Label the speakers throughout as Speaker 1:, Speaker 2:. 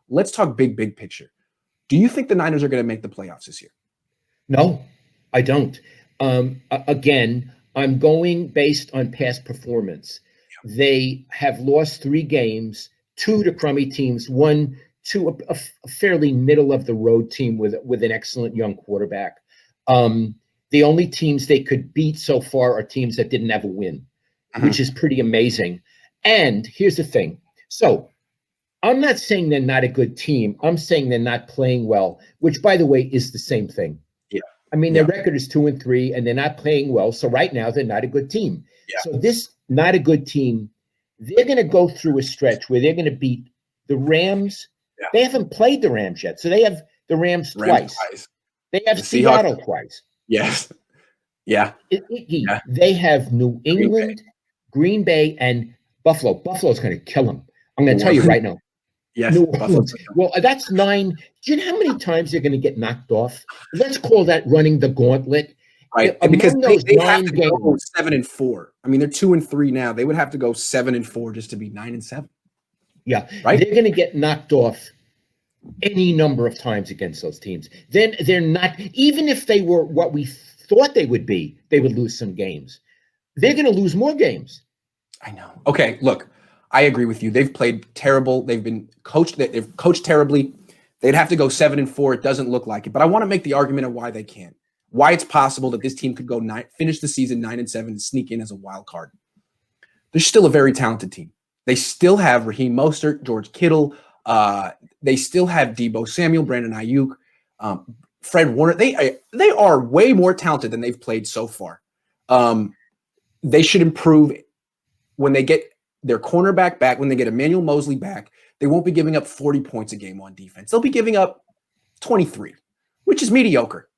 Speaker 1: let's talk big picture. Do you think the Niners are going to make the playoffs this year?
Speaker 2: No, I don't. Again, I'm going based on past performance. They have lost 3 games, 2 to crummy teams, 1 to a fairly middle of the road team with an excellent young quarterback. The only teams they could beat so far are teams that didn't have a win, which is pretty amazing. And here's the thing. So I'm not saying they're not a good team. I'm saying they're not playing well, which, by the way, is the same thing.
Speaker 1: Yeah.
Speaker 2: I mean, their record is 2-3, and they're not playing well. So right now, they're not a good team.
Speaker 1: Yeah.
Speaker 2: So this not a good team, they're going to go through a stretch where they're going to beat the Rams. Yeah. They haven't played the Rams yet. So they have the Rams twice. They have Seattle twice.
Speaker 1: Yes. Yeah.
Speaker 2: They have New England, Green Bay, and Buffalo. Buffalo's going to kill them. I'm going to tell you right now.
Speaker 1: Yes.
Speaker 2: Well, that's 9. Do you know how many times they're going to get knocked off? Let's call that running the gauntlet.
Speaker 1: Right. And because they have to go 7-4. I mean, they're 2-3 now. They would have to go 7-4 just to be 9-7.
Speaker 2: Yeah.
Speaker 1: Right.
Speaker 2: They're going to get knocked off any number of times against those teams. Then they're not, even if they were what we thought they would be, they would lose some games. They're going to lose more games.
Speaker 1: I know. Okay, look, I agree with you. They've played terrible. They've coached terribly. They'd have to go 7-4. It doesn't look like it. But I want to make the argument of why they can't. Why it's possible that this team could go finish the season 9-7 and sneak in as a wild card. They're still a very talented team. They still have Raheem Mostert, George Kittle. They still have Deebo Samuel, Brandon Ayuk, Fred Warner. They are way more talented than they've played so far. They should improve when they get their cornerback back, when they get Emmanuel Mosley back. They won't be giving up 40 points a game on defense. They'll be giving up 23, which is mediocre.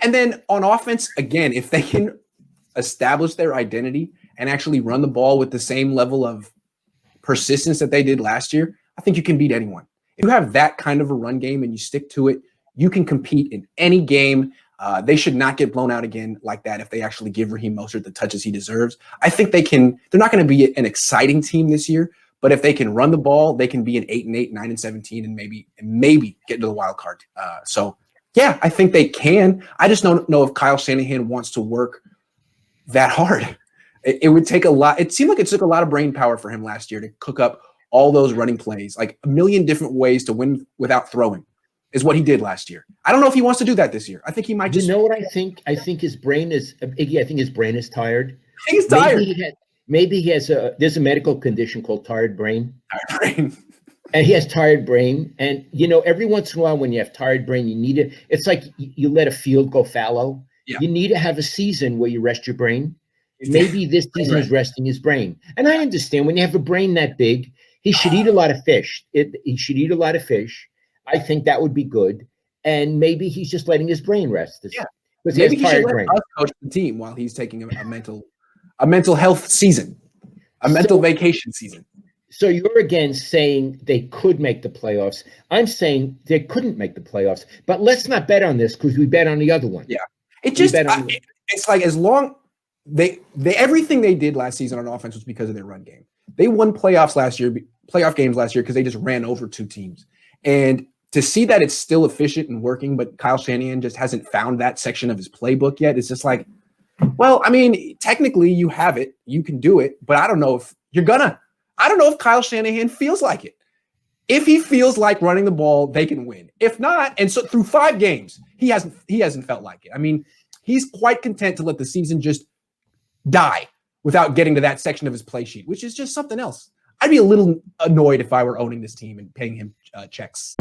Speaker 1: And then on offense, again, if they can establish their identity and actually run the ball with the same level of persistence that they did last year, I think you can beat anyone. If you have that kind of a run game and you stick to it, you can compete in any game. They should not get blown out again like that if they actually give Raheem Mostert the touches he deserves. I think they can. They're not going to be an exciting team this year, but if they can run the ball, they can be an 8-8, 9-17, and maybe get into the wild card. So yeah, I think they can. I just don't know if Kyle Shanahan wants to work that hard. It would take a lot. It seemed like it took a lot of brain power for him last year to cook up all those running plays, like a million different ways to win without throwing is what he did last year. I don't know if he wants to do that this year. I think he might just.
Speaker 2: You know what I think? I think his brain is, Iggy, I think his brain is tired.
Speaker 1: I think he's tired.
Speaker 2: Maybe he has there's a medical condition called tired brain.
Speaker 1: Tired brain.
Speaker 2: And he has tired brain. And, every once in a while when you have tired brain, you need it. It's like you let a field go fallow. Yeah. You need to have a season where you rest your brain. Maybe this season is resting his brain. And I understand when you have a brain that big, he should eat a lot of fish. He should eat a lot of fish. I think that would be good. And maybe he's just letting his brain rest.
Speaker 1: Yeah. Maybe he should let us coach the team while he's taking a mental health season, mental vacation season.
Speaker 2: So you're again saying they could make the playoffs. I'm saying they couldn't make the playoffs. But let's not bet on this because we bet on the other one.
Speaker 1: Yeah. It's like as long they everything they did last season on offense was because of their run game. They won playoff games last year because they just ran over 2 teams. And to see that it's still efficient and working, but Kyle Shanahan just hasn't found that section of his playbook yet. It's just like, well, I mean, technically you have it, you can do it, but I don't know if you're gonna. I don't know if Kyle Shanahan feels like it. If he feels like running the ball, they can win. If not, and so through 5 games, he hasn't felt like it. I mean, he's quite content to let the season just die without getting to that section of his play sheet, which is just something else. I'd be a little annoyed if I were owning this team and paying him checks.